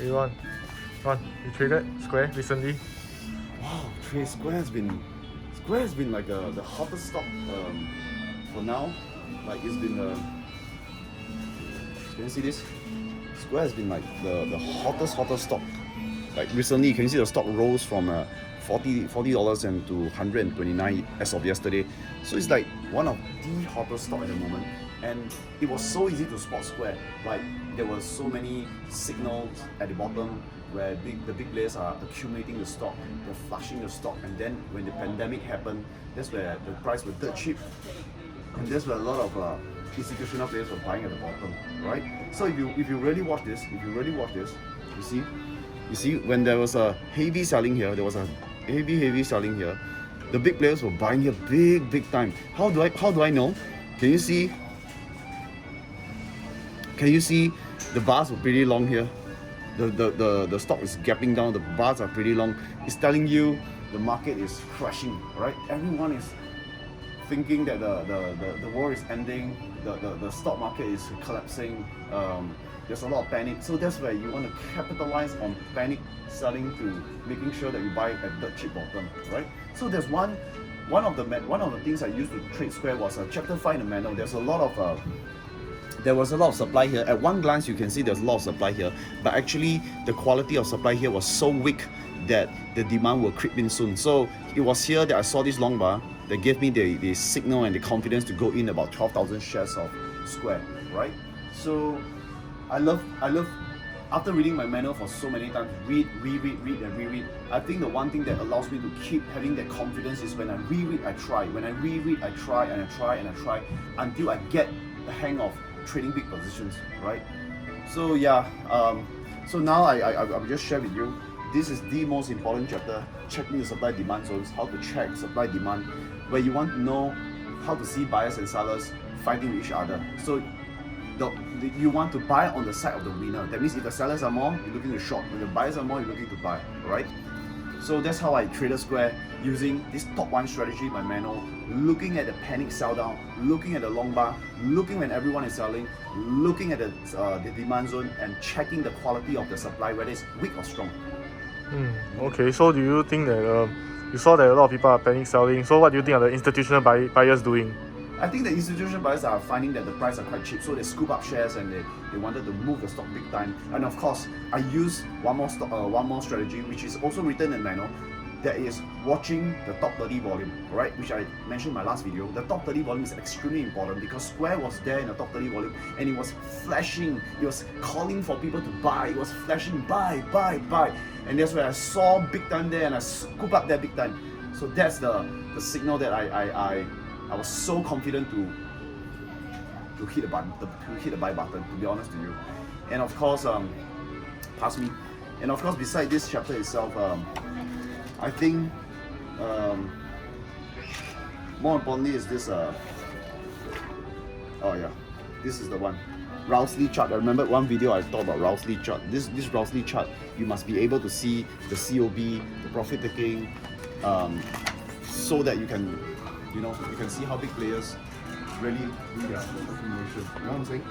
Everyone, you traded Square recently? Wow, Square has been like the hottest stock for now. Like it's been can you see this? Square has been like the hottest stock. Like recently, you can see the stock rose from $40 and to $129 as of yesterday. So it's like one of the hottest stock at the moment. And it was so easy to spot Square. Like there were so many signals at the bottom where the big players are accumulating the stock, they're flushing the stock, and then when the pandemic happened, that's where the price was dirt cheap, and that's where a lot of institutional players were buying at the bottom, right? So if you really watch this, you see when there was a heavy selling here, heavy selling here, the big players were buying here big time. How do I know? Can you see the bars were pretty long here? The stock is gapping down, the bars are pretty long. It's telling you the market is crashing, right? Everyone is thinking that the war is ending, the stock market is collapsing, there's a lot of panic. So that's where you want to capitalize on panic selling to making sure that you buy at the cheap bottom, right? So there's one of the things I used to trade Square was chapter 5 in the manual. There was a lot of supply here. At one glance, you can see there's a lot of supply here, but actually the quality of supply here was so weak that the demand will creep in soon. So it was here that I saw this long bar that gave me the signal and the confidence to go in about 12,000 shares of Square, right? So I love after reading my manual for so many times, read and reread. I think the one thing that allows me to keep having that confidence is when I reread, I try. When I reread, I try and I try and I try until I get the hang of trading big positions, right? So yeah, so now I will just share with you. This is the most important chapter, checking the supply demand zones, how to check supply demand, where you want to know how to see buyers and sellers fighting with each other. So you want to buy on the side of the winner. That means if the sellers are more, you're looking to short. When the buyers are more, you're looking to buy, right? So that's how I traded Square, using this top 1 strategy, my manual, looking at the panic sell down, looking at the long bar, looking when everyone is selling, looking at the demand zone, and checking the quality of the supply, whether it's weak or strong. Okay, so do you think that you saw that a lot of people are panic selling? So what do you think are the institutional buyers doing? I think the institutional buyers are finding that the price are quite cheap, so they scoop up shares and they wanted to move the stock big time. And of course, I use one more strategy, which is also written in manual. That is watching the top 30 volume, right? Which I mentioned in my last video. The top 30 volume is extremely important because Square was there in the top 30 volume and it was flashing. It was calling for people to buy. It was flashing buy. And that's where I saw big time there and I scoop up that big time. So that's the signal that I was so confident to hit the button, to hit the buy button, to be honest to you. And of course, pass me. And of course, beside this chapter itself, I think more importantly is this. Oh yeah, this is the one. Rowsley chart. I remember one video I talked about Rowsley chart. This Rowsley chart, you must be able to see the COB, the profit taking, so that you can see how big players really do their accumulation. You know what I'm saying?